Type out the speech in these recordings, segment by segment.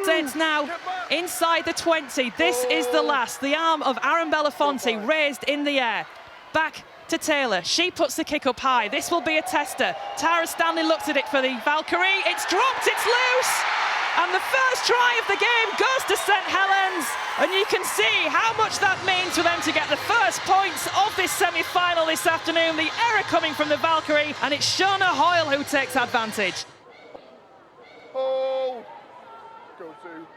Saints now inside the 20. This is the last. The arm of Aaron Belafonte raised in the air. Back to Taylor. She puts the kick up high. This will be a tester. Tara Stanley looks at it for the Valkyrie. It's dropped, it's loose! And the first try of the game goes to St Helens. And you can see how much that means for them to get the first points of this semi-final this afternoon. The error coming from the Valkyrie, and it's SHONA HOYLE who takes advantage. Oh, go to.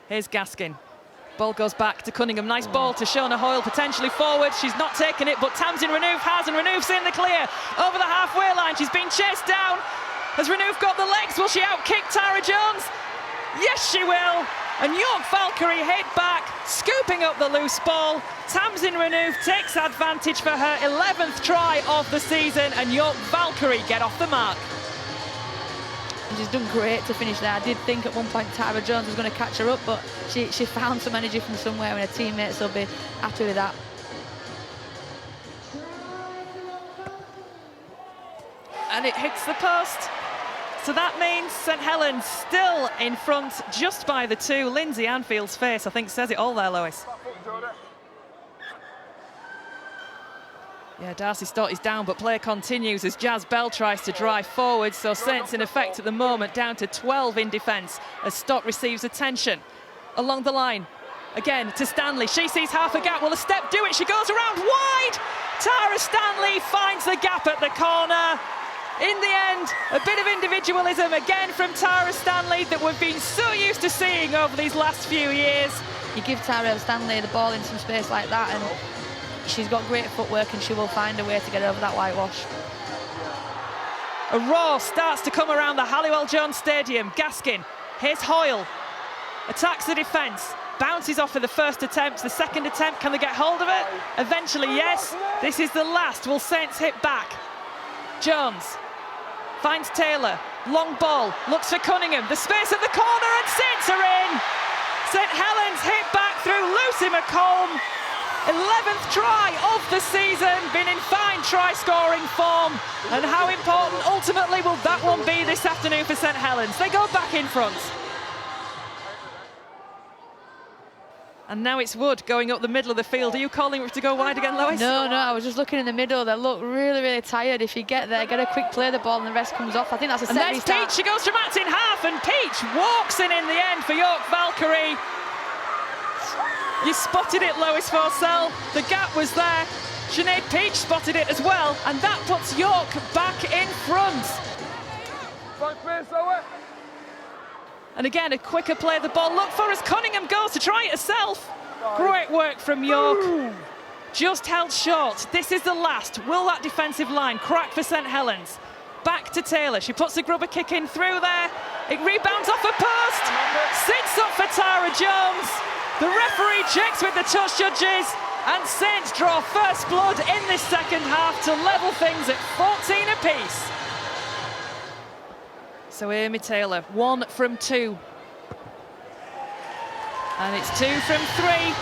Here's Gaskin. Ball goes back to Cunningham. Nice ball to SHONA HOYLE, potentially forward. She's not taken it, but Tamsin Renouf has, and Renouf's in the clear over the halfway line. She's been chased down. Has Renouf got the legs? Will she outkick Tara Jones? Yes, she will. And York Valkyrie hit back, scooping up the loose ball. Tamsin Renouf takes advantage for her 11th try of the season, and York Valkyrie get off the mark. She's done great to finish there. I did think at one point Tara Jones was going to catch her up, but she found some energy from somewhere, and her teammates will be happy with that. And it hits the post. So that means St Helens still in front just by the 2. Lindsay Anfield's face, I think, says it all there, Lois. Yeah, Darcy Stott is down, but play continues as Jazz Bell tries to drive forward. So Saints in effect at the moment down to 12 in defence as Stott receives attention along the line. Again to Stanley. She sees half a gap. Will a step do it? She goes around wide. Tara Stanley finds the gap at the corner. In the end, a bit of individualism again from Tara Stanley that we've been so used to seeing over these last few years. You give Tara Stanley the ball in some space like that, and she's got great footwork, and she will find a way to get over that whitewash. A roar starts to come around the Halliwell Jones Stadium. Gaskin, here's HOYLE. Attacks the defence. Bounces off for the first attempt. The second attempt, can they get hold of it? Eventually, yes. This is the last. Will Saints hit back? Jones finds Taylor. Long ball. Looks for Cunningham. The space at the corner, and Saints are in. St Helens hit back through Lucy McColm. 11th try of the season, been in fine try-scoring form. And how important ultimately will that one be this afternoon for St Helens? They go back in front. And now it's Wood going up the middle of the field. Are you calling to go wide again, Lois? No, I was just looking in the middle. They look really, really tired. If you get there, get a quick play the ball and the rest comes off. I think that's a set piece. Peach, she goes to Mats in half, and Peach walks in the end for York Valkyrie. You spotted it, Lois Forsell. The gap was there. Sinead Peach spotted it as well, and that puts York back in front. And again, a quicker play of the ball. Look for as Cunningham goes to try it herself. Great work from York. Just held short. This is the last. Will that defensive line crack for St Helens? Back to Taylor. She puts the grubber kick in through there. It rebounds off a post. Sits up for Tara Jones. The referee checks with the touch judges, and Saints draw first blood in this second half to level things at 14 apiece. So Amy Taylor, 1 from 2. And it's 2 from 3.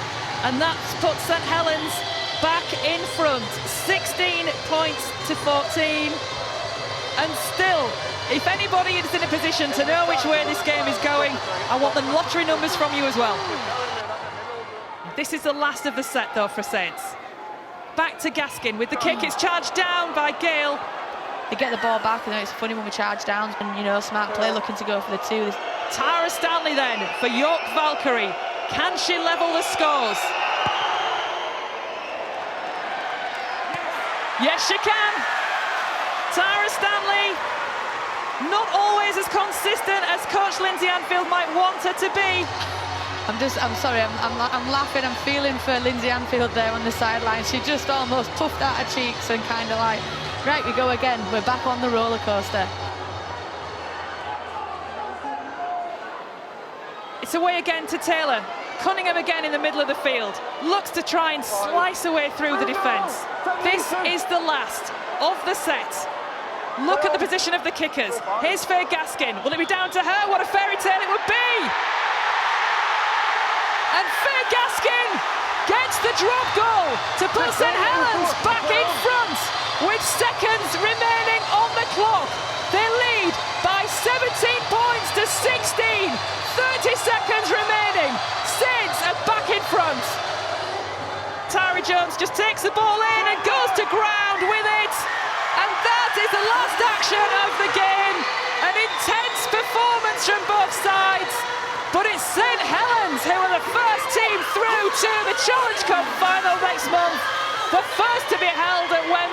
And that's put St Helens back in front. 16 points to 14. And still, if anybody is in a position to know which way this game is going, I want the lottery numbers from you as well. This is the last of the set, though, for Saints. Back to Gaskin with the kick. It's charged down by Gale. They get the ball back, and it's funny when we charge down, and you know, smart play looking to go for the 2. Tara Stanley then for York Valkyrie. Can she level the scores? Yes, she can. Tara Stanley, not always as consistent as Coach Lindsay Anfield might want her to be. I'm sorry, I'm laughing, I'm feeling for Lindsay Anfield there on the sideline. She just almost puffed out her cheeks and kind of like, right, we go again. We're back on the roller coaster. It's away again to Taylor. Cunningham again in the middle of the field. Looks to try and slice away through the defence. This is the last of the set. Look at the position of the kickers. Here's Faye Gaskin. Will it be down to her? What a fairy tale it would be! And Faye Gaskin gets the drop goal to put St Helens back in front with seconds remaining on the clock. They lead by 17 points to 16. Helens just takes the ball in and goes to ground with it. And that is the last action of the game. An intense performance from both sides. But it's St Helens who are the first team through to the Challenge Cup final next month. The first to be held at Wembley.